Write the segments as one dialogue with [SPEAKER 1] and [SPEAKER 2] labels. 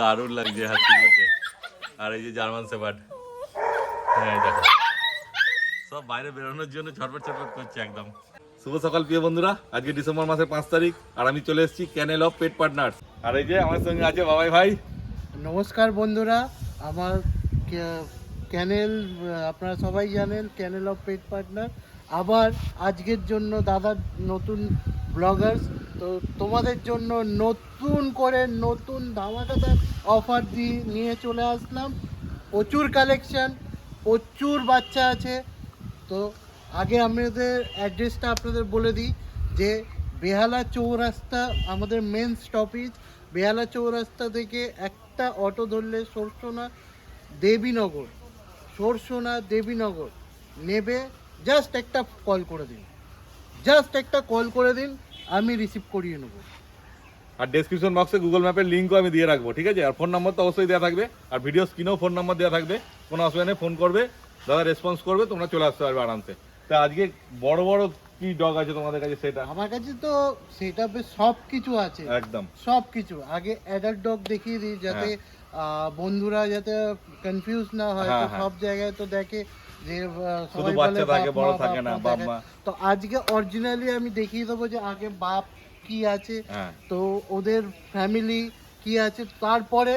[SPEAKER 1] দারুণ লাগছে হাসিগুলোকে। আর এই যে জার্মান শেপার্ড, হ্যাঁ দেখো সব বাইরে বেরোনোর জন্য ছটফট ছটফট করছে একদম। শুভ সকাল প্রিয় বন্ধুরা, আজকে ডিসেম্বর মাসের 5 তারিখ আর আমি চলে এসেছি ক্যানেল অফ পেট পার্টনার্স। আর এই যে আমার সঙ্গে আছে বাবাই ভাই।
[SPEAKER 2] নমস্কার বন্ধুরা, আমার ক্যানেল আপনারা সবাই জানেন ক্যানেল অফ পেট পার্টনার। আবার আজকের জন্য দাদার নতুন ব্লগার্স, তো তোমাদের জন্য নতুন করে নতুন ধামাকাদার অফার নিয়ে চলে আসলাম। প্রচুর কালেকশন, প্রচুর বাচ্চা আছে। তো আগে আমাদের অ্যাড্রেসটা আপনাদের বলে দিই যে বেহালা চৌরাস্তা আমাদের মেন স্টপেজ। বেহালা চৌরাস্তা থেকে একটা অটো ধরলে সরসোনা দেবীনগর নেবে। জাস্ট একটা কল করে দিন, আমি রিসিভ করিয়ে নেবো।
[SPEAKER 1] আর ডেসক্রিপশন বক্সে গুগল ম্যাপের লিঙ্কও আমি দিয়ে রাখবো, ঠিক আছে? আর ফোন নাম্বার তো অবশ্যই দেওয়া থাকবে, আর ভিডিও স্ক্রিনেও ফোন নাম্বার দেওয়া থাকবে। কোনো অসুবিধা নেই, ফোন করবে, দাদা রেসপন্স করবে, তোমরা চলে আসতে পারবে আরামসে। তা আজকে বড় বড় কি ডগ আছে তোমাদের কাছে? সেটা
[SPEAKER 2] আমার কাছে তো সেটা বেশ সব কিছু আছে,
[SPEAKER 1] একদম
[SPEAKER 2] সব কিছু। আগে অ্যাডাল্ট ডগ দেখিয়ে দিই যাতে বন্ধুরা যাতে কনফিউজ না হয়। তো সব জায়গায় তো দেখে যে সবাই বলে
[SPEAKER 1] থাকে, বড় থাকে না, বাপ মা।
[SPEAKER 2] তো আজকে অরিজিনালি আমি দেখিয়ে দেবো যে আগে বাপ কি আছে, তো ওদের ফ্যামিলি কি আছে, তারপরে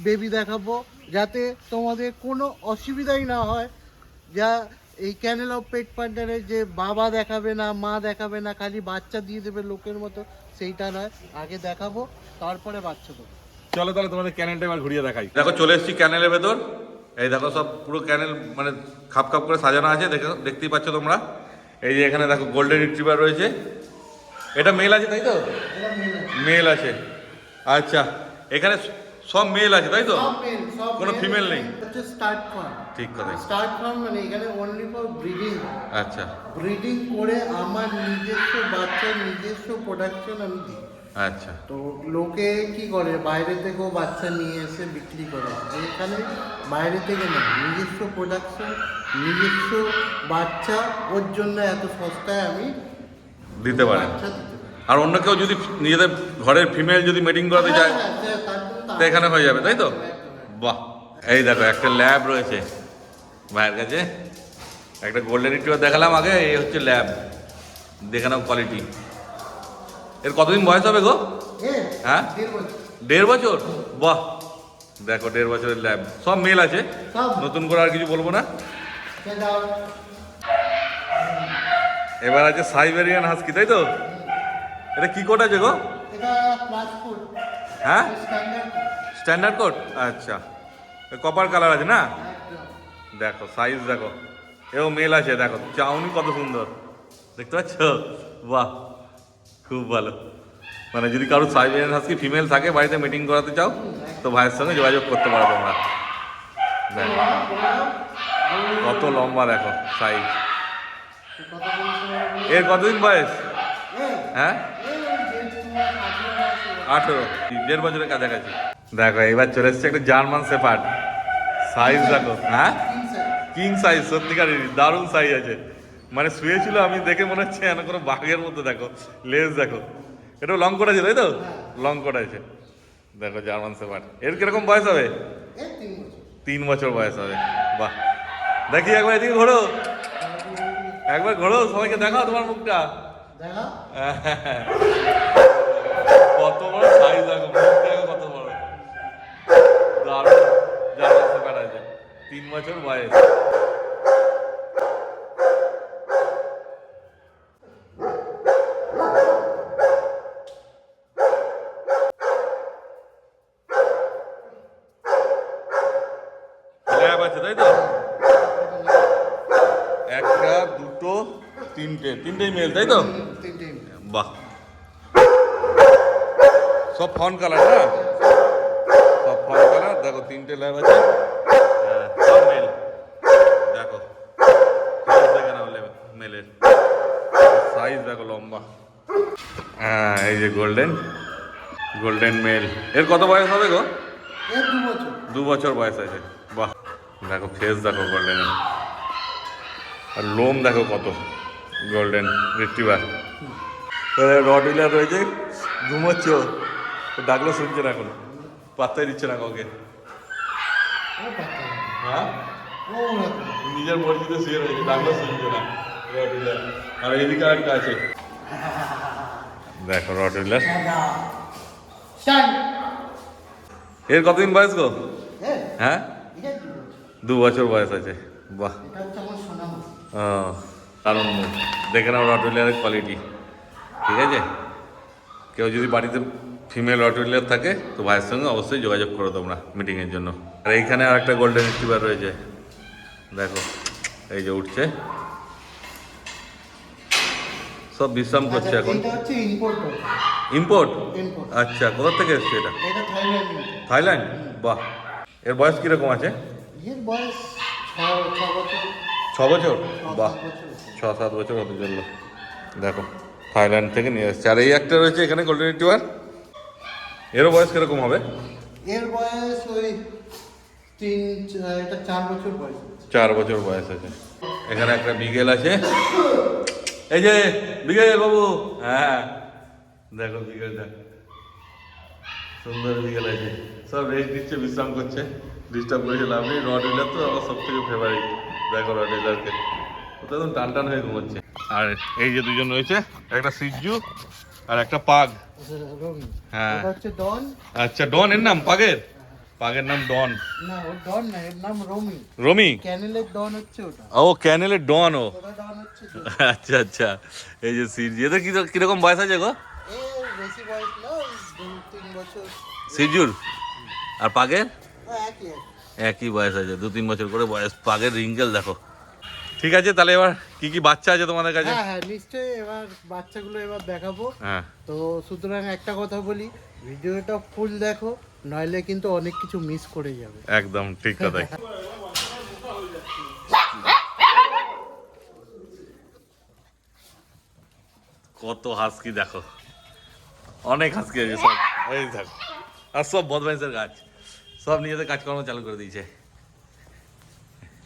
[SPEAKER 2] বেবি দেখাবো, যাতে তোমাদের কোনো অসুবিধাই না হয়। যা এই ক্যানেল অফ পেট পার্টনারের যে বাবা দেখাবে না, মা দেখাবে না, খালি বাচ্চা দিয়ে দেবে লোকের মতো, সেইটা নয়। আগে দেখাবো, তারপরে বাচ্চা দেবো।
[SPEAKER 1] চলো তাহলে তোমাদের ক্যানেলটা এবার ঘুরিয়ে দেখাই। দেখো চলে এসেছি ক্যানেলের ভেতর। এই দেখো সব পুরো ক্যানেল মানে খাপ খাপ করে সাজানো আছে, দেখতেই পাচ্ছ তোমরা। এই যে এখানে দেখো গোল্ডেন রিট্রিভার রয়েছে। এটা মেল আছে তাই তো? মেল আছে, আচ্ছা। এখানে সব মেল আছে তাই তো? কোনো ফিমেল নেই?
[SPEAKER 2] স্টার্ট ফার্ম,
[SPEAKER 1] ঠিক কথা।
[SPEAKER 2] স্টার্ট ফার্ম মানে এখানে অনলি ফর ব্রিডিং।
[SPEAKER 1] আচ্ছা,
[SPEAKER 2] ব্রিডিং করে আমার নিজস্ব বাচ্চার নিজস্ব প্রোডাকশন আমি দিই।
[SPEAKER 1] আচ্ছা।
[SPEAKER 2] তো লোকে কি করে, বাইরে থেকেও বাচ্চা নিয়ে এসে বিক্রি করে। এখানে বাইরে থেকে না, নিজস্ব প্রোডাকশন, নিজস্ব বাচ্চা, ওর জন্য এত সস্তায় আমি
[SPEAKER 1] দিতে পারে। আর অন্য কেউ যদি নিজেদের ঘরের ফিমেল যদি মিটিং করাতে চায় তো এখানে হয়ে যাবে তাই তো? বাহ, এই দেখো একটা ল্যাব রয়েছে ভাইয়ের কাছে। একটা গোল্ডেন রিট্রিভার দেখালাম আগে, এই হচ্ছে ল্যাব। দেখে নাও কোয়ালিটি। এর কতদিন বয়স হবে গো? হ্যাঁ, 1.5 বছর। বাহ, দেখো 1.5 বছরের ল্যাব। সব মেল আছে, নতুন করে আর কিছু বলবো না। এবার আছে সাইবেরিয়ান হাস্কি তাই তো? এটা কি কোড আছে গো? হ্যাঁ, স্ট্যান্ডার্ড কোড। আচ্ছা, কপার কালার আছে না? দেখো সাইজ দেখো, এও মেল আছে। দেখো চাউনি কত সুন্দর, দেখতে পাচ্ছ? বাহ, খুব ভালো। মানে যদি কারো সাইবেরিয়ান হাস্কি ফিমেল থাকে, বাড়িতে মিটিং করাতে চাও, তো ভাইয়ের সঙ্গে যোগাযোগ করতে পারো তোমরা। দেখো কত লম্বা, দেখো সাইজ। এর কতদিন বয়স? হ্যাঁ, 18, 1.5 বছরের কাছাকাছি। দেখো এবার চলে এসছে একটা জার্মান শেপার্ড। সাইজ দেখো, হ্যাঁ কিং সাইজ, সত্যিকার দারুণ সাইজ আছে। মানে শুয়েছিল, আমি দেখে মনে হচ্ছে এমন কোনো বাঘের মতো। দেখো লেজ দেখো, এটা লং কোট আছে তাই তো? লং কোট আছে। দেখো জার্মান শেপার্ড। এর কিরকম বয়স হবে? 3 বছর বয়স হবে। বাহ, দেখি একবার এদিকে ঘোরো, একবার ঘোরো, সবাইকে দেখাও তোমার মুখটা। কত বড় সাইজ দেখো, মুখ দেখো কত বড়। দারুণ জার্মান শেপার্ড আছে, 3 বছর বয়স। ল্যাব আছে তাই তো? একটা, দুটো, তিনটেই মেল তাই তো? বাহ, সব ফন কালার না? সব ফন কালার। দেখো 3টে ল্যাব আছে, সব মেল। দেখো দেখে নাও মেলের সাইজ দেখো, লম্বা। হ্যাঁ, এই যে গোল্ডেন মেল। এর কত বয়স হবে গো? 2 বছর বয়স আছে। বাহ, দেখো ফেস দেখো গোল্ডেনের, আর লোম দেখো কত। Golden retriever. রড হুইলার রয়েছে, ঘুমোচ্ছ, ডাকলে শুনছে না এখন। পাত্তাই দিচ্ছে না কাউকে। হ্যাঁ নিজের মসজিদে শুয়ে রয়েছে, ডাকলে শুনছে না রটুইলার। আর এদিকে একটা আছে দেখো রটুইলার। এর কতদিন বয়স গো? হ্যাঁ 2 বছর বয়স আছে। বাহ ও কারণ দেখে নাও রটুইলারের কোয়ালিটি। ঠিক আছে, কেউ যদি বাড়িতে ফিমেল রটুইলার থাকে তো ভাইয়ের সঙ্গে অবশ্যই যোগাযোগ করো তোমরা মিটিংয়ের জন্য। আর এইখানে আর একটা গোল্ডেন রিট্রিভার রয়েছে দেখো, এই যে উঠছে, সব বিশ্রাম করছে এখন। ইম্পোর্ট? আচ্ছা, কোথা থেকে এসছে এটা? থাইল্যান্ড। বাহ, এর বয়স কিরকম আছে? 6 বছর? বাহ, 6-7 বছর হতে চললো। দেখো থাইল্যান্ড থেকে নিয়ে এসছে। আর এই একটা রয়েছে এখানে গোল্ডেন রিট্রিভার, এরও বয়স কিরকম হবে?
[SPEAKER 2] এর বয়স ওই 4 বছর বয়স।
[SPEAKER 1] 4 বছর বয়স আছে। এখানে একটা বিগেল আছে, এই যে বিগেল বাবু। হ্যাঁ দেখো বিগেলটা, সুন্দর বিগেল আছে। সব রেস্ট দিচ্ছে, বিশ্রাম করছে, ডিস্টার্ব করেছে লাভ নেই। রটুইলার তো আমার সব থেকে ফেভারিট। দেখো রটুইলারকে, ওটা একদম টান টান হয়ে ঘুমোচ্ছে। আর এই যে দুজন রয়েছে, একটা সিজু আর একটা পাগ। হ্যাঁ আচ্ছা, ডন এর নাম, পাগের নাম ডন।
[SPEAKER 2] না ও ডন না, এর নাম রমি।
[SPEAKER 1] রমি?
[SPEAKER 2] ক্যানেলের ডন হচ্ছে ওটা।
[SPEAKER 1] ও ক্যানেলের ডন। ও
[SPEAKER 2] ওটা ডন হচ্ছে।
[SPEAKER 1] আচ্ছা আচ্ছা। এই যে সিজু, এদের কিরকম বয়স আছে গো?
[SPEAKER 2] এর বেশি বয়স না, 2-3 বছর।
[SPEAKER 1] সিজুর আর পাগের
[SPEAKER 2] একই
[SPEAKER 1] একই বয়স আছে, 2-3 বছর করে বয়স। পাগের রিঙ্কেল দেখো। ঠিক আছে, তাহলে এবার কি কি বাচ্চা আছে তোমাদের কাছে?
[SPEAKER 2] হ্যাঁ নিশ্চয়ই, এবার বাচ্চাগুলো এবার দেখাবো।
[SPEAKER 1] হ্যাঁ
[SPEAKER 2] তো সুতরাং একটা কথা বলি, ভিডিওটা ফুল দেখো, নইলে কিন্তু অনেক কিছু মিস করে যাবে।
[SPEAKER 1] একদম ঠিক কথাই। কত হাসকি দেখো, অনেক হাসকি আছে সব। এই দেখো, আর সব বদমাইশের গাছ, সব নিজেদের কাজকর্ম চালু করে দিয়েছে।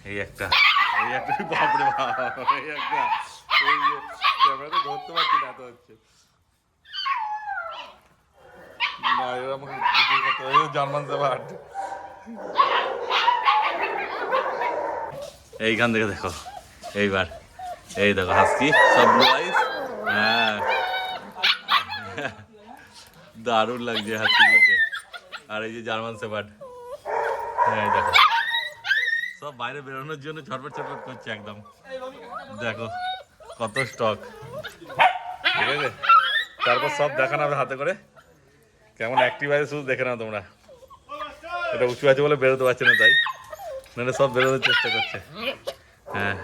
[SPEAKER 1] এই একটা বাপরে বাপ, এই একটা, এই যে ক্যামেরাতে ধরতে পারছি না, এত হচ্ছে না। এরা আমাকে জার্মান শেফার্ড। এইখান থেকে দেখো, এইবার এই দেখো হাসকি, সব ব্লু আইস। হ্যাঁ দারুণ লাগছে হাসকিগুলোকে। আর এই যে জার্মান শেফার্ড, হ্যাঁ দেখো সব বাইরে বেরোনোর জন্য ছটফট ছটফট করছে একদম। দেখো কত স্টক, ঠিক আছে। তারপর সব দেখানো হবে হাতে করে, কেমন অ্যাক্টিভ আছে শুধু দেখে নাও তোমরা। এটা উঁচু আছে বলে বেরোতে পারছে না, তাই নাহলে সব বেরোনোর চেষ্টা করছে। হ্যাঁ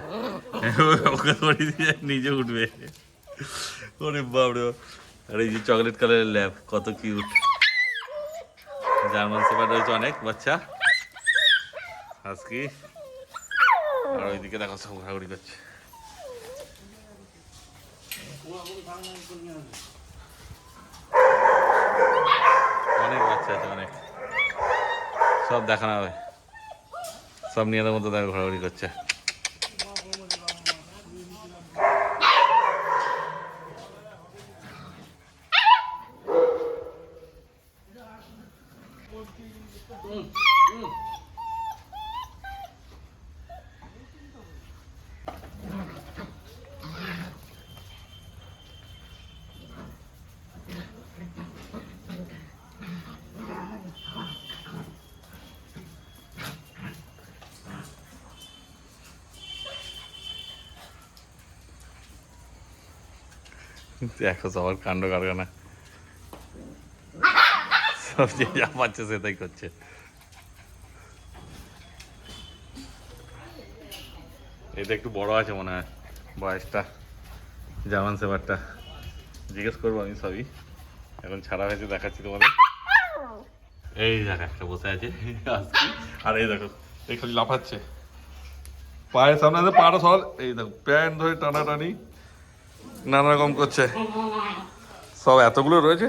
[SPEAKER 1] ওকে সরিয়ে দিয়ে নিজে উঠবে। ওরে বাপরে। আর এই যে চকলেট কালারের ল্যাব, কত কিউট। জার্মান শেফার্ড রয়েছে অনেক বাচ্চা, হাসকি। আর ওইদিকে দেখো সব ঘোরাঘুরি করছে। অনেক বাচ্চা আছে, অনেক, সব দেখানো হবে। সব নিজেদের মতো দেখো ঘোরাঘুরি করছে। দেখো সবার কাণ্ড কারখানা, সব যে যা পাচ্ছে সেটাই করছে। এটা একটু বড় আছে মনে হয় বয়সটা, জার্মান শেফার্ডটা। জিজ্ঞেস করবো আমি সবই, এখন ছাড়া হয়েছে দেখাচ্ছি তোমাদের। এই দেখো একটা বসে আছে আর এই দেখো এই খালি লাফাচ্ছে, পায়ের সামনে আছে, পাটা সরাল। এই দেখো প্যান্ট ধরে টানাটানি নানা রকম করছে। সব এতগুলো রয়েছে।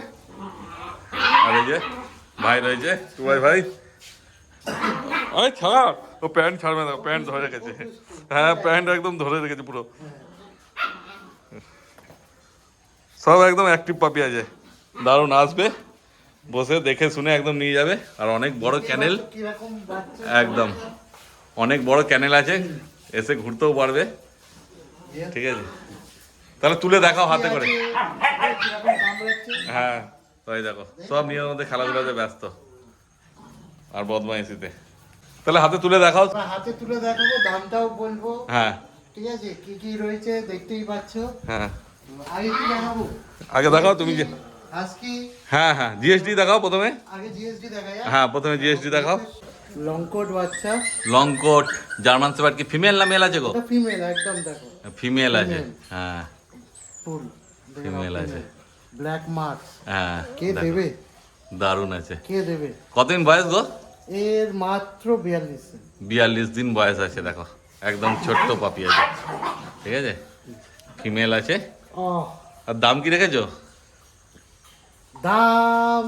[SPEAKER 1] আর এই যে ভাই রয়েছে, ভাই ছাড়া, ও প্যান্ট ছাড়বে না, প্যান্ট ধরে রেখেছে। হ্যাঁ প্যান্ট একদম ধরে রেখেছে পুরো। সব একদম অ্যাক্টিভ পাপি আছে, দারুণ আসবে। বসে দেখে শুনে একদম নিয়ে যাবে। আর অনেক বড় ক্যানেল,
[SPEAKER 2] কিরকম বাচ্চা
[SPEAKER 1] একদম অনেক বড় ক্যানেল আছে, এসে ঘুরতেও পারবে। ঠিক আছে, তাহলে তুলে দেখাও হাতে করে।
[SPEAKER 2] কিরকম কামড়াচ্ছে।
[SPEAKER 1] হ্যাঁ তাই দেখো, সব নিজের মধ্যে খেলাধুলাতে ব্যস্ত আর বদমাইশিতে। তাহলে হাতে তুলে দেখাও।
[SPEAKER 2] আমরা হাতে তুলে দেখাবো, দামটাও বলবো।
[SPEAKER 1] হ্যাঁ
[SPEAKER 2] ঠিক আছে, কি কি রয়েছে দেখতেই পাচ্ছো।
[SPEAKER 1] হ্যাঁ,
[SPEAKER 2] আগে কি দেখাবো?
[SPEAKER 1] আগে দেখাও তুমি যে।
[SPEAKER 2] আজকে
[SPEAKER 1] হ্যাঁ হ্যাঁ, জিএসডি দেখাও প্রথমে।
[SPEAKER 2] আগে জিএসডি দেখাই।
[SPEAKER 1] হ্যাঁ প্রথমে জিএসডি দেখাও।
[SPEAKER 2] লং কোট বাচ্চা,
[SPEAKER 1] লং কোট জার্মান শেপার্ড। কি ফিমেল না মেল আছে গো?
[SPEAKER 2] এটা ফিমেল একদম, দেখো
[SPEAKER 1] ফিমেল আছে,
[SPEAKER 2] Female।
[SPEAKER 1] হ্যাঁ
[SPEAKER 2] ফুল
[SPEAKER 1] ফিমেল আছে,
[SPEAKER 2] ব্ল্যাক মার্ক।
[SPEAKER 1] হ্যাঁ
[SPEAKER 2] কে
[SPEAKER 1] দেখো,
[SPEAKER 2] দেবে?
[SPEAKER 1] দারুণ আছে।
[SPEAKER 2] কে দেবে?
[SPEAKER 1] কতদিন বয়স গো?
[SPEAKER 2] এর মাত্র 42 দিন।
[SPEAKER 1] 42 দিন বয়স আছে, দেখো একদম ছোট্ট পাপি আছে। ঠিক আছে, ফিমেল আছে।
[SPEAKER 2] আহ,
[SPEAKER 1] আর দাম কি রেখেছো?
[SPEAKER 2] দাম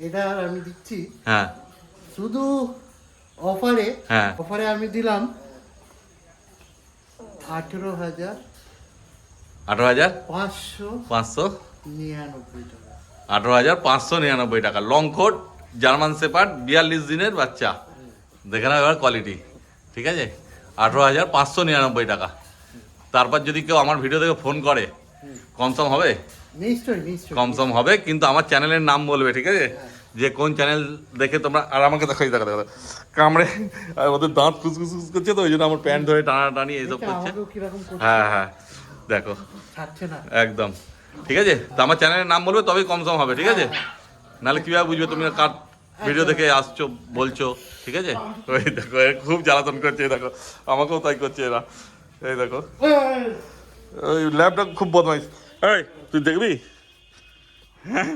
[SPEAKER 2] এটা আমি দিচ্ছি
[SPEAKER 1] হ্যাঁ
[SPEAKER 2] শুধু অফারে।
[SPEAKER 1] হ্যাঁ।
[SPEAKER 2] অফারে আমি দিলাম 18,599 টাকা।
[SPEAKER 1] 18,599 টাকা। লং কোট জার্মান শেপার্ড, 42 দিনের বাচ্চা। দেখে নাও এবার কোয়ালিটি। ঠিক আছে, 18,599 টাকা। তারপর যদি কেউ আমার ভিডিও দেখে ফোন করে, কমসম হবে?
[SPEAKER 2] নিশ্চয়ই নিশ্চয়ই।
[SPEAKER 1] কমসম হবে, কিন্তু আমার চ্যানেলের নাম বলবে। ঠিক আছে, যে কোন চ্যানেল দেখে তোমরা। আর আমাকে দেখো, দেখা দেখা কামড়ে, আর ওদের দাঁত খুসখুস করছে, তো ওই জন্য আমার প্যান্ট ধরে টানাটানি এইসব
[SPEAKER 2] এটা
[SPEAKER 1] করছে।
[SPEAKER 2] আমাকেও কিরকম করছে,
[SPEAKER 1] হ্যাঁ হ্যাঁ দেখো
[SPEAKER 2] ছাড়ছে না।
[SPEAKER 1] একদম। ঠিক আছে, তো আমার চ্যানেলের নাম বলবে তবেই কমসম হবে। ঠিক আছে, নাহলে কিভাবে বুঝবে তুমি কার ভিডিও দেখে আসছো বলছো। ঠিক আছে, ওই দেখো এ খুব জ্বালাতন করছে, এই দেখো আমাকেও তাই করছে এরা। এই দেখো ওই ল্যাবটা খুব বদমাইশ। এই তুই দেখবি? হ্যাঁ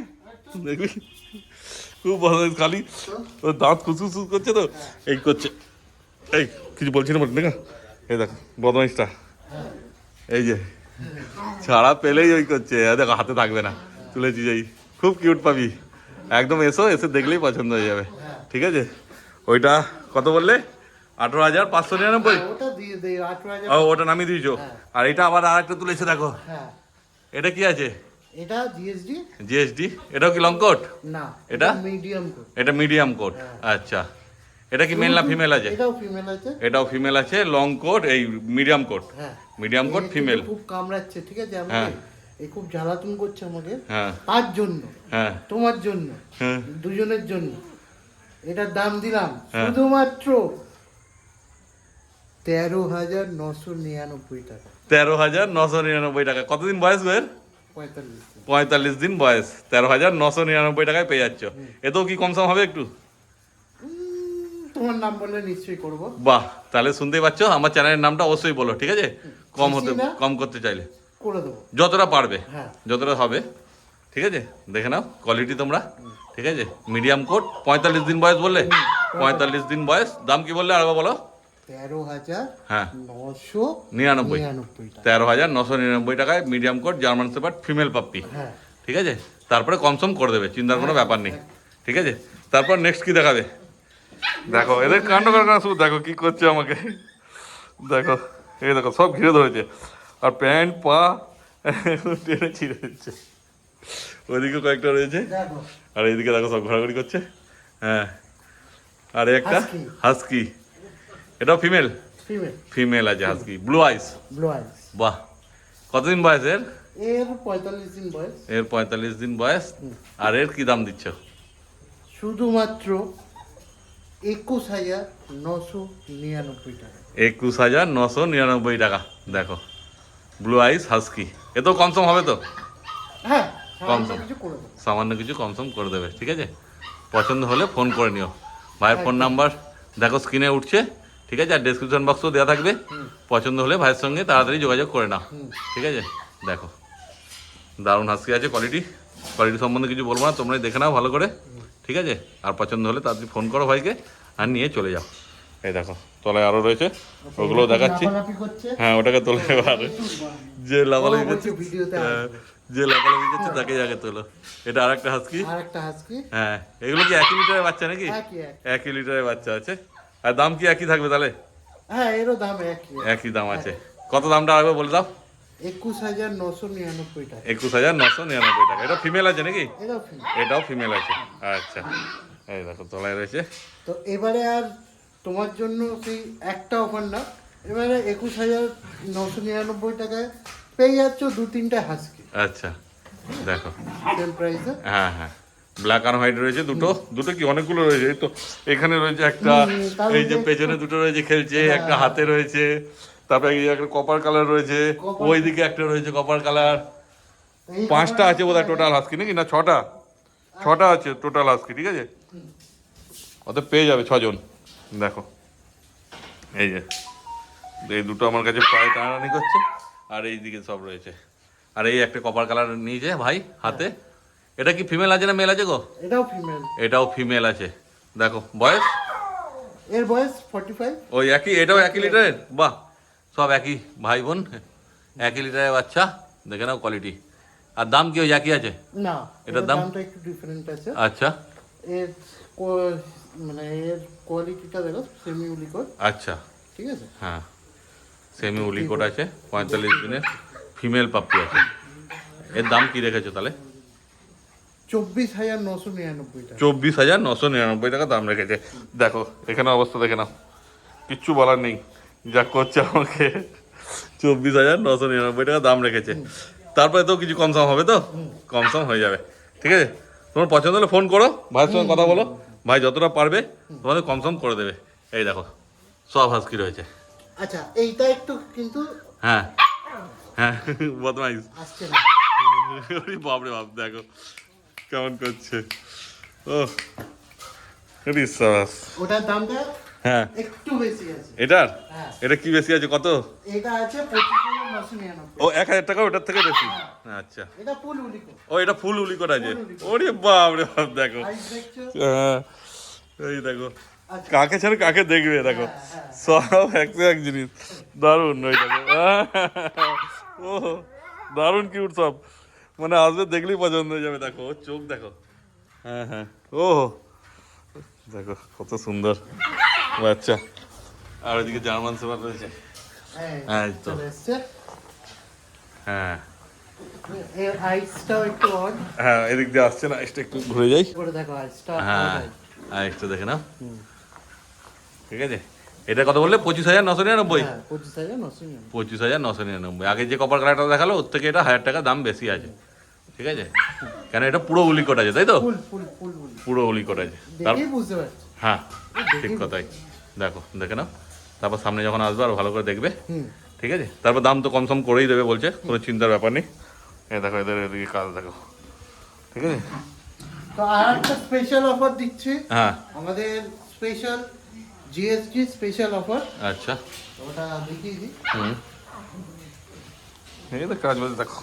[SPEAKER 1] দেখবি, খুব বদমাইশ। খালি ওর দাঁত খুসখুস করছে, তো এই করছে। এই কিছু বলছি না দেখা, এই দেখো বদমাইশটা, এই যে ছাড়া পেলেই ওই করছে। দেখো হাতে থাকবে না, তুলেছি যাই। খুব কিউট পাবি, একদম এসো, এসে দেখলেই পছন্দ হয়ে যাবে। ঠিক আছে, ওইটা কত বললে? 18,599।
[SPEAKER 2] ওটা দিয়ে দেই 18,000।
[SPEAKER 1] ও ওটা নামিয়ে দিয়েছো। আর এটা আবার আর একটা তুলেছে দেখো,
[SPEAKER 2] হ্যাঁ,
[SPEAKER 1] এটা কি আছে?
[SPEAKER 2] এটা জিএসডি।
[SPEAKER 1] জিএসডি। এটাও কি লং কোট?
[SPEAKER 2] না,
[SPEAKER 1] এটা
[SPEAKER 2] মিডিয়াম কোট।
[SPEAKER 1] এটা মিডিয়াম কোট। আচ্ছা, এটা কি মেল না ফিমেল আছে?
[SPEAKER 2] এটাও ফিমেল আছে।
[SPEAKER 1] এটাও ফিমেল আছে, লং কোট, এই মিডিয়াম কোট।
[SPEAKER 2] হ্যাঁ,
[SPEAKER 1] মিডিয়াম কোট
[SPEAKER 2] এই
[SPEAKER 1] ফিমেল।
[SPEAKER 2] খুব কামড়াচ্ছে। ঠিক আছে,
[SPEAKER 1] হ্যাঁ।
[SPEAKER 2] আমাকে এই খুব জ্বালাতন করছে আমাকে।
[SPEAKER 1] হ্যাঁ
[SPEAKER 2] তার জন্য,
[SPEAKER 1] হ্যাঁ
[SPEAKER 2] তোমার জন্য,
[SPEAKER 1] হ্যাঁ।
[SPEAKER 2] দুজনের জন্য এটার দাম দিলাম
[SPEAKER 1] হ্যাঁ।
[SPEAKER 2] শুধুমাত্র 13,999 টাকা।
[SPEAKER 1] 13,999 টাকা। কতদিন বয়স গো এর?
[SPEAKER 2] 45 দিন।
[SPEAKER 1] 45 দিন বয়স, 13,999 টাকায় পেয়ে যাচ্ছ। এতেও কি কমসম হবে একটু?
[SPEAKER 2] তোমার নাম বললে নিশ্চয়ই করব।
[SPEAKER 1] বাহ, তাহলে শুনতেই পাচ্ছ, আমার চ্যানেলের নামটা অবশ্যই বলো। ঠিক আছে, কম হতে,
[SPEAKER 2] বেশি না?
[SPEAKER 1] কম করতে চাইলে
[SPEAKER 2] করে দেবো।
[SPEAKER 1] যতটা পারবে,
[SPEAKER 2] হ্যাঁ।
[SPEAKER 1] যতটা হবে। ঠিক আছে, দেখে নাও কোয়ালিটি তোমরা। ঠিক আছে, মিডিয়াম কোট, 45 দিন বয়স বললে? 45 দিন বয়স। দাম কি বললে আরেকবার বলো?
[SPEAKER 2] 13,999
[SPEAKER 1] হ্যাঁ
[SPEAKER 2] টাকা।
[SPEAKER 1] 13,999 টাকায় medium coat German shepherd female puppy.
[SPEAKER 2] হ্যাঁ,
[SPEAKER 1] ঠিক আছে, তারপরে কমসম করে দেবে, চিন্তার কোনো ব্যাপার নেই। ঠিক আছে, তারপর নেক্সট কি দেখাবে? দেখো এদের কাণ্ড কারখানা শুধু দেখো কি করছে আমাকে। দেখো এই দেখো সব ঘিরে ধরেছে, আর প্যান্ট পা টেনে ছিঁড়ে দিচ্ছে। ওইদিকে কয়েকটা রয়েছে,
[SPEAKER 2] দেখো
[SPEAKER 1] আর এইদিকে দেখো সব ঘোরাঘুরি করছে। হ্যাঁ, আর একটা
[SPEAKER 2] Husky।
[SPEAKER 1] হাস্কি, এটাও ফিমেল।
[SPEAKER 2] ফিমেল,
[SPEAKER 1] ফিমেল আছে হাস্কি, ব্লু আইস।
[SPEAKER 2] ব্লু আইস।
[SPEAKER 1] বাহ, কতদিন বয়স এর?
[SPEAKER 2] এর 45 দিন বয়স।
[SPEAKER 1] এর 45 দিন বয়স। আর এর কি দাম দিচ্ছ?
[SPEAKER 2] শুধুমাত্র 21,999 টাকা।
[SPEAKER 1] 21,999 টাকা। দেখো ব্লু আইস হাস্কি, এতেও কমসম হবে তো?
[SPEAKER 2] হ্যাঁ,
[SPEAKER 1] কম
[SPEAKER 2] সামান্য
[SPEAKER 1] দাম।
[SPEAKER 2] কিছু করে দেবো।
[SPEAKER 1] সামান্য কিছু কমসম করে দেবে। ঠিক আছে, পছন্দ হলে ফোন করে নিও। ভাইয়ের ফোন নাম্বার দেখো স্ক্রিনে উঠছে। ঠিক আছে, আর ডেসক্রিপশন বক্সও দেওয়া থাকবে। পছন্দ হলে ভাইয়ের সঙ্গে তাড়াতাড়ি যোগাযোগ করে নাও। ঠিক আছে, দেখো দারুণ হাস্কি আছে। কোয়ালিটি সম্বন্ধে কিছু বলবো না, তোমরাই দেখে নাও ভালো করে। ঠিক আছে, আর পছন্দ হলে তাড়াতাড়ি ফোন করো ভাইকে, আর নিয়ে চলে যাও। এই দেখো তলায় আরও রয়েছে, ওগুলো দেখাচ্ছি।
[SPEAKER 2] লাফালাফি করছে।
[SPEAKER 1] হ্যাঁ ওটাকে তোলো এবার। যে লাফালাফি
[SPEAKER 2] ও
[SPEAKER 1] করছে,
[SPEAKER 2] বলছে ভিডিওতে
[SPEAKER 1] হ্যাঁ, যে লাফালাফি করছে তাকে আগে তোলো। এটা আর একটা হাস্কি।
[SPEAKER 2] আর একটা হাস্কি।
[SPEAKER 1] হ্যাঁ, এগুলো কি 1 লিটারের বাচ্চা নাকি?
[SPEAKER 2] একই এক।
[SPEAKER 1] 1 লিটারের বাচ্চা আছে। আর দাম কি একই থাকবে তাহলে?
[SPEAKER 2] হ্যাঁ, এরও দাম একই।
[SPEAKER 1] একই দাম আছে। কত দামটা আগে বলে দাও।
[SPEAKER 2] 21,999 টাকা।
[SPEAKER 1] 21,999 টাকা। এটা ফিমেল আছে নাকি?
[SPEAKER 2] এটাও ফ্রি।
[SPEAKER 1] এটাও ফিমেল আছে। আচ্ছা, এই দেখো তলায় রয়েছে।
[SPEAKER 2] তো এবারে আর তোমার জন্য সেই একটা অফার না, এবারে 21,999 টাকায় পেয়ে যাচ্ছ 2-3টে হাস্কি
[SPEAKER 1] আচ্ছা, দেখো
[SPEAKER 2] সেম প্রাইসে।
[SPEAKER 1] হ্যাঁ হ্যাঁ, ব্ল্যাক আর হোয়াইট রয়েছে দুটো। দুটো কি অনেকগুলো রয়েছে, এই তো এখানে রয়েছে একটা,
[SPEAKER 2] তার
[SPEAKER 1] এই যে
[SPEAKER 2] মধ্যে
[SPEAKER 1] পেছনে দুটো রয়েছে খেলছে,
[SPEAKER 2] হ্যাঁ।
[SPEAKER 1] একটা হাতে রয়েছে, তারপরে এই একটা কপার কালার রয়েছে,
[SPEAKER 2] Copper-
[SPEAKER 1] ওইদিকে একটা রয়েছে কপার কালার।
[SPEAKER 2] এই
[SPEAKER 1] 5টা আছে বোধহয়
[SPEAKER 2] অফারটা
[SPEAKER 1] টোটাল হাস্কি নাকি, না 6টা আছে টোটাল হাস্কি, ঠিক আছে? ওতে পেয়ে যাবে 6 জন। দেখো এই যে এই দুটো আমার কাছে প্রায় টানাটানি করছে, আর এইদিকে সব রয়েছে। আর এই একটা কপার কালার নিয়েছে ভাই হাতে। এটা কি ফিমেল আছে না মেল আছে গো?
[SPEAKER 2] এটাও ফিমেল।
[SPEAKER 1] এটাও ফিমেল আছে। দেখো বয়স
[SPEAKER 2] এর বয়স 45।
[SPEAKER 1] ওই একই, এটাও একই লিটারের। বাহ, সব একই ভাই বোন, একই লিটারের বাচ্চা। দেখে নাও কোয়ালিটি। আর দাম কি ওই একই আছে?
[SPEAKER 2] না,
[SPEAKER 1] এটার
[SPEAKER 2] এর
[SPEAKER 1] দাম?
[SPEAKER 2] দামটা একটু ডিফারেন্ট আছে।
[SPEAKER 1] আচ্ছা
[SPEAKER 2] এর মানে এর কোয়ালিটিটা দেখো সেমি উলিকট,
[SPEAKER 1] আচ্ছা,
[SPEAKER 2] ঠিক আছে?
[SPEAKER 1] হ্যাঁ সেমি উলিকোট আছে, 45 দিনের ফিমেল পাপ্পি আছে। এর দাম কি রেখেছো তাহলে?
[SPEAKER 2] 24,999 টাকা।
[SPEAKER 1] 24,999 টাকা দাম রেখেছে। দেখো এখানে অবস্থা দেখে নাও, কিচ্ছু বলার নেই, যা করছে আমাকে। 24,999 টাকা দাম রেখেছে। তারপরে তো কিছু কমসম হবে, তো কমসম হয়ে যাবে, ঠিক আছে? তোমার পছন্দ হলে ফোন করো, ভাইয়ের সঙ্গে কথা বলো, ভাই যতটা পারবে তোমাদের কমসম করে দেবে। এই দেখো সব হাস্কি রয়েছে।
[SPEAKER 2] আচ্ছা, এইটা একটু কিন্তু
[SPEAKER 1] হ্যাঁ হ্যাঁ, বদমাইশ।
[SPEAKER 2] আসছে না।
[SPEAKER 1] ওরে বাপরে বাপ, দেখো কেমন করছে। ও রিসাস।
[SPEAKER 2] ওটার দামটা
[SPEAKER 1] হ্যাঁ,
[SPEAKER 2] একটু বেশি আছে।
[SPEAKER 1] এটার
[SPEAKER 2] হ্যাঁ,
[SPEAKER 1] এটা কি বেশি আছে কত?
[SPEAKER 2] এটা আছে 25,999।
[SPEAKER 1] ও 1,000 টাকা ওটার থেকে বেশি। আচ্ছা,
[SPEAKER 2] এটা ফুল উলিকট।
[SPEAKER 1] ও এটা ফুল উলিকট আছে।
[SPEAKER 2] ফুল উলিকট।
[SPEAKER 1] ওরে বাপ রে বাপ, দেখো
[SPEAKER 2] সাইজ দেখছো?
[SPEAKER 1] হ্যাঁ, এই দেখো
[SPEAKER 2] আচ্ছা।
[SPEAKER 1] কাকে ছেড়ে কাকে দেখবে, দেখো সব একশো এক জিনিস। দারুণ, ওই দেখো ও দারুণ কিউট সব, মানে আসবে দেখলেই পছন্দ হয়ে যাবে। দেখো ওর চোখ দেখো, হ্যাঁ হ্যাঁ, ও দেখো কত সুন্দর বাচ্চা। আর ওইদিকে জার্মান শেফার্ড রয়েছে।
[SPEAKER 2] হ্যাঁ,
[SPEAKER 1] এই তো।
[SPEAKER 2] চলে এসছে।
[SPEAKER 1] হ্যাঁ
[SPEAKER 2] এর আইসটাও একটু অড
[SPEAKER 1] হ্যাঁ, এদিক দিয়ে আসছে না, এটা একটু ঘুরে যাই।
[SPEAKER 2] করে দেখো, আইসটা
[SPEAKER 1] হ্যাঁ,
[SPEAKER 2] odd eye।
[SPEAKER 1] আর একটু দেখে নাও, ঠিক আছে? এটা কত বললে? 25,999।
[SPEAKER 2] হ্যাঁ, 25,999।
[SPEAKER 1] 25,999। আগে যে কপার কালারটা দেখালো ওর থেকে এটা 1,000 টাকা দাম বেশি আছে, ঠিক আছে? কেন এটা পুরো উলিকট আছে, তাই তো?
[SPEAKER 2] ফুল ফুল ফুল ফুল
[SPEAKER 1] পুরো উলিকট আছে। তার
[SPEAKER 2] দেখেই বুঝতে পারছি।
[SPEAKER 1] হ্যাঁ, ঠিক কথাই। দেখো দেখে নাও, তারপর সামনে যখন আসবে আর ভালো করে দেখবে,
[SPEAKER 2] হুম।
[SPEAKER 1] ঠিক আছে? তারপর দাম তো কমসম করেই দেবে বলছে, কোনো চিন্তার ব্যাপার নেই। এই দেখো এদের এদিকে কাজ দেখো, ঠিক আছে?
[SPEAKER 2] তো আর একটা স্পেশাল অফার দিচ্ছি,
[SPEAKER 1] হ্যাঁ
[SPEAKER 2] আমাদের স্পেশাল জিএসটি স্পেশাল অফার।
[SPEAKER 1] আচ্ছা,
[SPEAKER 2] ওটা দেখিয়ে দিই।
[SPEAKER 1] হুম, এই তো কাজ বলতে দেখো।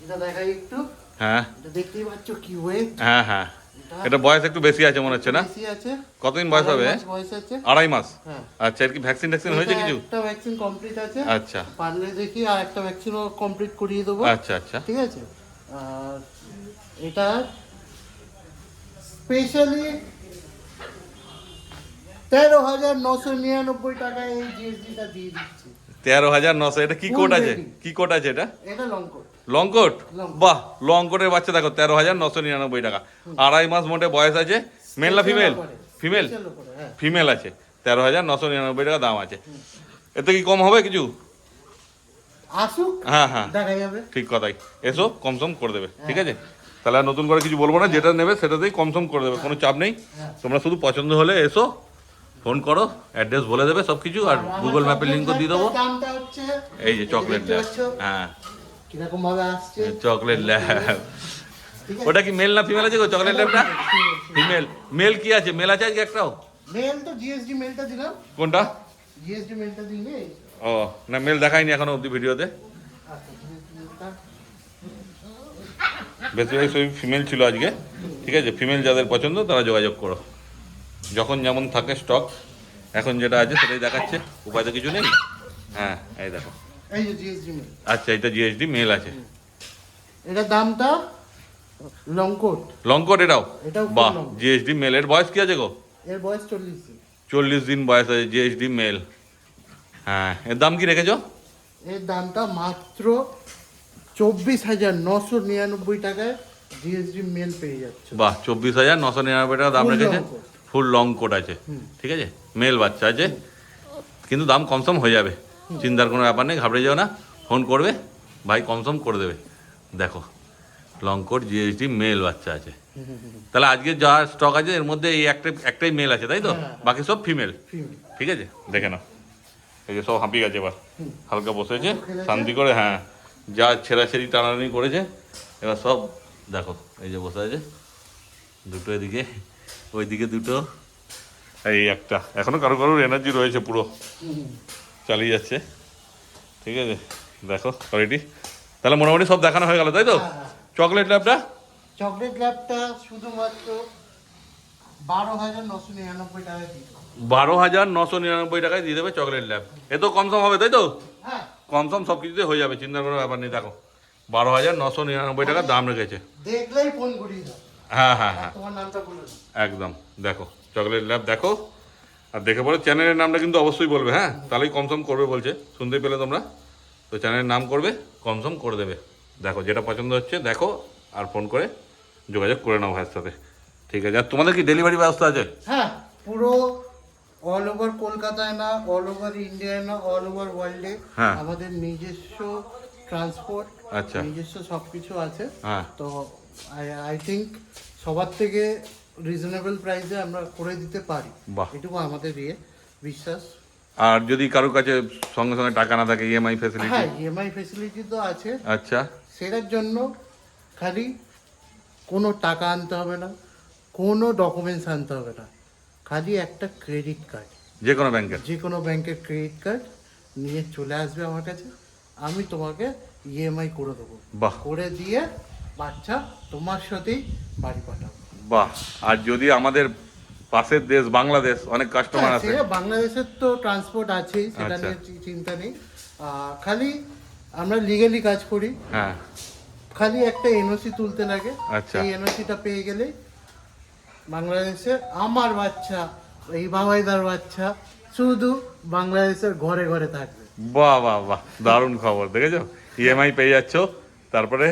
[SPEAKER 2] এটা দেখাই একটু।
[SPEAKER 1] হ্যাঁ
[SPEAKER 2] এটা দেখতেই পাচ্ছ কি ওয়েট।
[SPEAKER 1] হ্যাঁ হ্যাঁ, এটা বয়স একটু বেশি আছে মনে হচ্ছে না?
[SPEAKER 2] বেশি আছে।
[SPEAKER 1] কতদিন বয়স হবে?
[SPEAKER 2] 2.5 মাস বয়স আছে।
[SPEAKER 1] 2.5 মাস।
[SPEAKER 2] হ্যাঁ।
[SPEAKER 1] আচ্ছা, এর কি ভ্যাকসিন ট্যাকসিন হয়েছে
[SPEAKER 2] এটা
[SPEAKER 1] কিছু?
[SPEAKER 2] একটা ভ্যাকসিন কমপ্লিট আছে।
[SPEAKER 1] আচ্ছা
[SPEAKER 2] পারলে দেখি আর একটা ভ্যাকসিনও কমপ্লিট করিয়ে দেবো।
[SPEAKER 1] আচ্ছা আচ্ছা,
[SPEAKER 2] ঠিক আছে? আর এটা স্পেশালি 13,999 টাকায় এই জিএসটিটা দিয়ে দিচ্ছি।
[SPEAKER 1] 13,900। এটা কি
[SPEAKER 2] Full
[SPEAKER 1] কোট আছে?
[SPEAKER 2] ready।
[SPEAKER 1] কি কোট আছে এটা?
[SPEAKER 2] এটা long coat.
[SPEAKER 1] Long coat?
[SPEAKER 2] Long coat।
[SPEAKER 1] বাহ, লং কোটের বাচ্চা দেখো 13,999 টাকা। 2.5 মাস মোটে বয়স আছে। মেল না ফিমেল? ফিমেল,
[SPEAKER 2] Special offer, হ্যাঁ।
[SPEAKER 1] ফিমেল আছে। 13,999 টাকা দাম আছে। এতে কি কম হবে কিছু?
[SPEAKER 2] আসুক,
[SPEAKER 1] হ্যাঁ হ্যাঁ,
[SPEAKER 2] দেখা যাবে।
[SPEAKER 1] ঠিক কথাই। এসো কমসম করে দেবে, ঠিক আছে? তাহলে আর নতুন করে কিছু বলবো না, যেটা নেবে সেটাতেই কমসম করে দেবে, কোনো চাপ নেই। তোমরা শুধু পছন্দ হলে এসো, ফোন করো, অ্যাড্রেস বলে দেবে সব কিছু, আর
[SPEAKER 2] আমার
[SPEAKER 1] গুগল ম্যাপের লিঙ্কও দিয়ে দেবো।
[SPEAKER 2] দামটা হচ্ছে
[SPEAKER 1] এই যে চকলেট
[SPEAKER 2] দেখতে
[SPEAKER 1] ল্যাব,
[SPEAKER 2] পাচ্ছ
[SPEAKER 1] হ্যাঁ
[SPEAKER 2] কিরকম ভাবে আসছে।
[SPEAKER 1] Chocolate lab.
[SPEAKER 2] ঠিক আছে?
[SPEAKER 1] ওটা কি মেল না ফিমেল আছে গো চকলেট ল্যাবটা? ফিমেল। মেল কি আছে? মেল আছে আজকে একটাও?
[SPEAKER 2] মেল তো জিএসডি মেলটা দিলাম।
[SPEAKER 1] কোনটা?
[SPEAKER 2] জিএসডি মেলটা দিলে।
[SPEAKER 1] ও না, মেল দেখাইনি এখনো অব্দি ভিডিওতে।
[SPEAKER 2] আচ্ছা, GSD মেলটা।
[SPEAKER 1] বেশিরভাগ সবই ফিমেল ছিল আজকে, ঠিক আছে? ফিমেল যাদের পছন্দ তারা যোগাযোগ করো, যখন যেমন থাকে স্টক। এখন যেটা আছে সেটাই দেখাচ্ছে, উপায় তো কিছু নেই। হ্যাঁ এই দেখো,
[SPEAKER 2] এই যে জিএসডি মেল।
[SPEAKER 1] আচ্ছা এটা জিএসডি মেল আছে।
[SPEAKER 2] এটার দামটা লং কোট।
[SPEAKER 1] লং কোট এটাও?
[SPEAKER 2] এটাও খুব
[SPEAKER 1] বাহ,
[SPEAKER 2] long।
[SPEAKER 1] জিএসডি মেলের বয়স কি আছে গো?
[SPEAKER 2] এর বয়স 40।
[SPEAKER 1] 40 দিন বয়স আছে, জিএসডি মেল। হ্যাঁ, এর দাম কি রেখেছো?
[SPEAKER 2] এর দামটা মাত্র 24,999 টাকায় জিএসডি মেল পেয়ে যাচ্ছে।
[SPEAKER 1] বাহ, 24,999 টাকা দাম
[SPEAKER 2] Full
[SPEAKER 1] রেখেছে।
[SPEAKER 2] long coat।
[SPEAKER 1] Full long coat আছে, ঠিক আছে, মেল বাচ্চা আছে, কিন্তু দাম কমসম হয়ে যাবে, চিন্তার কোনো ব্যাপার নেই, ঘাবড়ে যাও না, ফোন করবে, ভাই কমসম করে দেবে। দেখো লং কোট জিএসডি মেল বাচ্চা আছে। তাহলে আজকে যা স্টক আছে এর মধ্যে এই একটাই মেল আছে, তাই তো?
[SPEAKER 2] হ্যাঁ।
[SPEAKER 1] বাকি সব ফিমেল।
[SPEAKER 2] Female।
[SPEAKER 1] ঠিক আছে, দেখে নাও, এই যে সব হাঁপিয়ে গেছে, এবার হালকা বসেছে
[SPEAKER 2] খেলেছে।
[SPEAKER 1] শান্তি করে। হ্যাঁ, যা ছেঁড়াছেড়ি টানাটানি করেছে এবার সব দেখো, এই যে বসে আছে, দুটো এদিকে, ওইদিকে দুটো, এই একটা। এখনো কারো কারোর এনার্জি রয়েছে, পুরো চালিয়ে যাচ্ছে। ঠিক আছে, দেখো কোয়ালিটি। তাহলে মোটামুটি সব দেখানো হয়ে গেল, তাই তো?
[SPEAKER 2] হ্যাঁ, হ্যাঁ।
[SPEAKER 1] চকলেট ল্যাবটা
[SPEAKER 2] চকলেট ল্যাবটা শুধুমাত্র 12,999 টাকায় দিই।
[SPEAKER 1] 12,999 টাকায় দিয়ে দেবে চকলেট ল্যাব। এ তো কমসম হবে, তাই তো?
[SPEAKER 2] হ্যাঁ,
[SPEAKER 1] কমসম সব কিছুতে হয়ে যাবে, চিন্তার কোনো ব্যাপার নেই। দেখো 12,999 টাকা দাম রেখেছে।
[SPEAKER 2] দেখলেই ফোন করিয়ে দাও।
[SPEAKER 1] হ্যাঁ হ্যাঁ হ্যাঁ,
[SPEAKER 2] তোমার নামটা বলে দাও।
[SPEAKER 1] একদম। দেখো চকলেট ল্যাব দেখো, আর দেখে পরে চ্যানেলের নামটা কিন্তু অবশ্যই বলবে, হ্যাঁ, তাহলেই কমসম করবে বলছে, শুনতে পেলে তোমরা। তো চ্যানেলের নাম করবে, কমসম করে দেবে। দেখো যেটা পছন্দ হচ্ছে দেখো, আর ফোন করে যোগাযোগ করে নাও ভাইয়ের সাথে। ঠিক আছে, আর তোমাদের কি ডেলিভারি ব্যবস্থা আছে?
[SPEAKER 2] হ্যাঁ, পুরো অল ওভার কলকাতায় না, অল ওভার ইন্ডিয়ায় না, অল ওভার ওয়ার্ল্ডে
[SPEAKER 1] হ্যাঁ।
[SPEAKER 2] আমাদের নিজস্ব ট্রান্সপোর্ট,
[SPEAKER 1] আচ্ছা।
[SPEAKER 2] নিজস্ব সবকিছু আছে।
[SPEAKER 1] হ্যাঁ।
[SPEAKER 2] তো আই থিঙ্ক সবার থেকে রিজনেবল প্রাইসে আমরা করে দিতে পারি।
[SPEAKER 1] বাহ।
[SPEAKER 2] এটুকু আমাদের বিশ্বাস।
[SPEAKER 1] আর যদি কারোর কাছে সঙ্গে সঙ্গে টাকা না থাকে, ইএমআই ফ্যাসিলিটি?
[SPEAKER 2] হ্যাঁ, ইএমআই ফেসিলিটি তো আছে।
[SPEAKER 1] আচ্ছা,
[SPEAKER 2] সেটার জন্য খালি কোনো টাকা আনতে হবে না, কোনো ডকুমেন্টস আনতে হবে না, খালি একটা ক্রেডিট কার্ড,
[SPEAKER 1] যে কোনো ব্যাংকের?
[SPEAKER 2] যে কোনো ব্যাংকের ক্রেডিট কার্ড নিয়ে চলে আসবে আমার কাছে, আমি তোমাকে ইএমআই করে দেবো।
[SPEAKER 1] বাহ।
[SPEAKER 2] করে দিয়ে বাচ্চা তোমার সাথেই বাড়ি পাঠাবো।
[SPEAKER 1] বাহ। আর যদি আমাদের পাশের দেশ বাংলাদেশ, অনেক কাস্টমার
[SPEAKER 2] হ্যাঁ,
[SPEAKER 1] আছে।
[SPEAKER 2] সে বাংলাদেশের তো ট্রান্সপোর্ট আছেই, সেটা
[SPEAKER 1] আচ্ছা।
[SPEAKER 2] নিয়ে চিন্তা নেই। খালি আমরা লিগালি কাজ করি,
[SPEAKER 1] হ্যাঁ,
[SPEAKER 2] খালি একটা এনওসি তুলতে লাগে।
[SPEAKER 1] আচ্ছা।
[SPEAKER 2] এই এনওসিটা পেয়ে গেলে বাংলাদেশে আমার বাচ্চা, এই বাবাইদার বাচ্চা শুধু বাংলাদেশের ঘরে ঘরে থাকবে।
[SPEAKER 1] বাহ বাহ বাহ, দারুণ খবর। দেখেছো, ইএমআই পেয়ে যাচ্ছ, তারপরে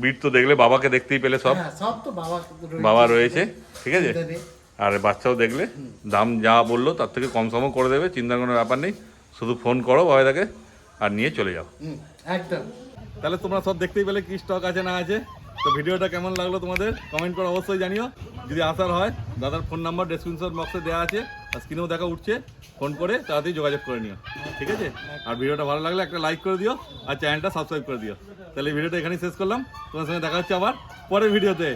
[SPEAKER 1] বিট তো দেখলে, বাবাকে দেখতেই পেলে, সব
[SPEAKER 2] হ্যাঁ, সব তো
[SPEAKER 1] বাবা রয়েছে, ঠিক আছে।
[SPEAKER 2] চিন্তা নেই।
[SPEAKER 1] আর বাচ্চাও দেখলে, দাম যা বললো তার থেকে কম সমও করে দেবে, চিন্তার কোনো ব্যাপার নেই। শুধু ফোন করো বাবাইদাকে আর নিয়ে চলে যাও।
[SPEAKER 2] একদম।
[SPEAKER 1] তাহলে তোমরা সব দেখতেই পেলে কি স্টক আছে না আছে। তো ভিডিওটা কেমন লাগলো তোমাদের কমেন্ট করে অবশ্যই জানিও। যদি আসার হয়, দাদার ফোন নাম্বার ডেসক্রিপশন বক্সে দেওয়া আছে, আর স্ক্রিনেও দেখা উঠছে, ফোন করে তাড়াতাড়ি যোগাযোগ করে নিও, ঠিক আছে। আর ভিডিওটা ভালো লাগলে একটা লাইক করে দিও, আর চ্যানেলটা সাবস্ক্রাইব করে দিও। তাহলে এই ভিডিওটা এখানেই শেষ করলাম, তোমার সঙ্গে দেখা হচ্ছে আবার পরের ভিডিওতে।